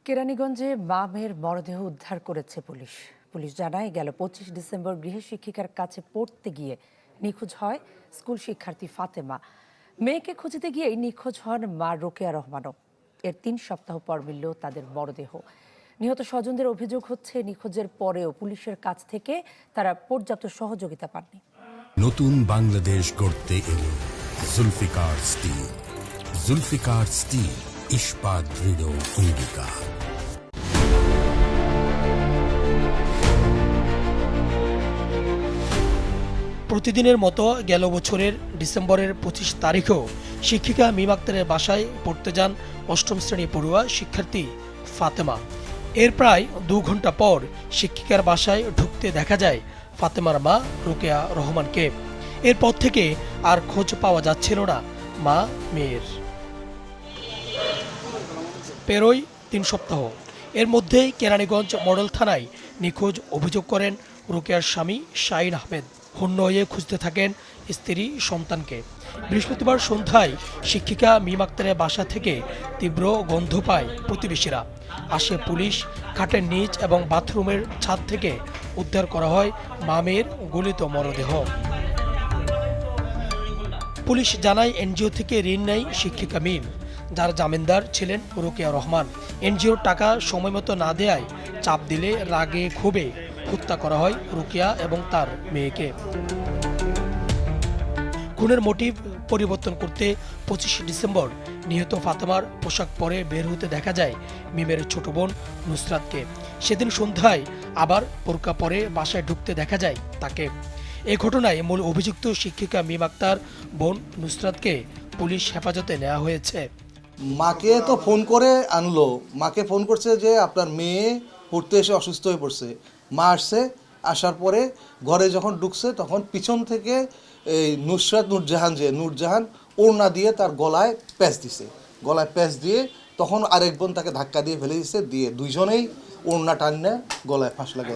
কেরানীগঞ্জে মা মেয়ের মরদেহ উদ্ধার করেছে পুলিশ। পুলিশ জানায় গেল 25 ডিসেম্বর গৃহ শিক্ষিকার কাছে পড়তে গিয়ে নিখোঁজ হয় স্কুল শিক্ষার্থী ফাতেমা। মেয়েকে খুঁজতে গিয়েই নিখোঁজ হন মা রোকেয়া রহমানও। এর 3 সপ্তাহ পর মিলল তাদের মরদেহ। নিহত স্বজনদের অভিযোগ হচ্ছে নিখোঁজের পরেও পুলিশের কাছ থেকে তারা পর্যাপ্ত সহযোগিতা পাননি। নতুন বাংলাদেশ গড়তে এলো জুলফিকার স্টিল। জুলফিকার স্টিল, ইস্পাত দৃঢ় অঙ্গীকার। প্রতিদিনের মতো গেল বছরের ডিসেম্বরের 25 তারিখেও শিক্ষিকা মিম আক্তারের বাসায় পড়তে যান 8ম শ্রেণী পড়ুয়া শিক্ষার্থী ফাতেমা। এর প্রায় 2 ঘন্টা পর শিক্ষিকার বাসায় ঢুকতে দেখা যায় ফাতেমার মা রোকেয়া রহমানকে। এরপর থেকে আর খোঁজ পাওয়া যাচ্ছিল না মা মেয়ের। পেরোয় 3 সপ্তাহ। এর মধ্যেই কেরানীগঞ্জ মডেল থানায় নিখোঁজ অভিযোগ করেন রোকেয়ার স্বামী শাহিন আহমেদ। হন্য হয়ে খুঁজতে থাকেন স্ত্রী সন্তানকে। বৃহস্পতিবার সন্ধ্যায় শিক্ষিকা মিম আক্তারের বাসা থেকে তীব্র গন্ধ পায় প্রতিবেশীরা। আসে পুলিশ। খাটের নিচ এবং বাথরুমের ছাদ থেকে উদ্ধার করা হয় মা মেয়ের গলিত মরদেহ। পুলিশ জানায় এনজিও থেকে ঋণ নেয় শিক্ষিকা মিম, যার জামিনদার ছিলেন রোকেয়া রহমান। এনজিওর টাকা সময়মতো না দেয়ায় চাপ দিলে রাগে ক্ষোভে হত্যা করা হয় রোকেয়া এবং তার মেয়েকে। খুনের মোটিভ পরিবর্তন করতে 25 ডিসেম্বর নিহত ফাতেমার পোশাক পরে বের হতে দেখা যায় মিমের ছোট বোন নুসরাতকে। সেদিন সন্ধ্যায় আবার বোরকা পরে বাসায় ঢুকতে দেখা যায় তাকে। এ ঘটনায় মূল অভিযুক্ত শিক্ষিকা মিম আক্তার বোন নুসরাতকে পুলিশ হেফাজতে নেওয়া হয়েছে। মাকে তো ফোন করে আনলো, মাকে ফোন করছে যে আপনার মেয়ে পড়তে এসে অসুস্থ হয়ে পড়ছে। মা আসছে, আসার পরে ঘরে যখন ঢুকছে তখন পিছন থেকে এই নূরজাহান ওড়না দিয়ে তার গলায় প্যাঁচ দিছে। গলায় প্যাঁচ দিয়ে তখন আরেক বোন তাকে ধাক্কা দিয়ে ফেলে দিচ্ছে, দিয়ে দুইজনেই ওড়না টান্নে গলায় ফাঁস লাগে।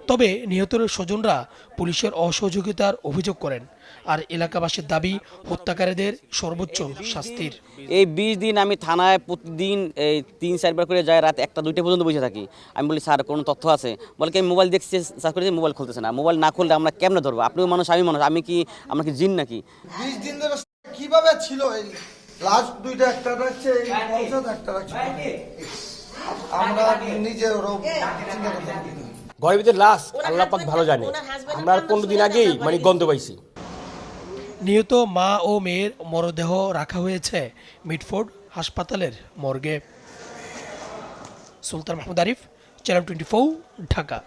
তবে নিহতের স্বজনরা পুলিশের অসহযোগিতার অভিযোগ করেন। আর এলাকাবাসীর দাবি হত্যাকারীদের সর্বোচ্চ শাস্তির। এই 20 দিন আমি থানায় প্রতিদিন এই 3-4 বার করে যাই, রাত 1টা-2টা পর্যন্ত বসে থাকি। আমি বলি স্যার কোনো তথ্য আছে? বলে কি আমি মোবাইল দেখছি, সার্চ করেছি, মোবাইল খুলতেছে না। মোবাইল না খুললে আমরা কেমনে ধরবো? আপনিও মানুষ, আমি মানুষ, আমরা কি জিন নাকি? 20 দিন ধরে কিভাবে ছিল? এই লাস্ট 2টা একটা রাখছে, এই পঞ্চায়েত একটা রাখছে। আমরা নিজে চিন্তা করতে ঘরের ভিতরে লাশ আল্লাহ পাক ভালো জানে। আমরা 15 দিন আগেই গন্ধ পাইছি। নিহত মা ও মেয়ের মরদেহ রাখা হয়েছে মিটফোর্ড হাসপাতালের মর্গে। সুলতান মাহমুদ আরিফ, চ্যানেল 24, ঢাকা।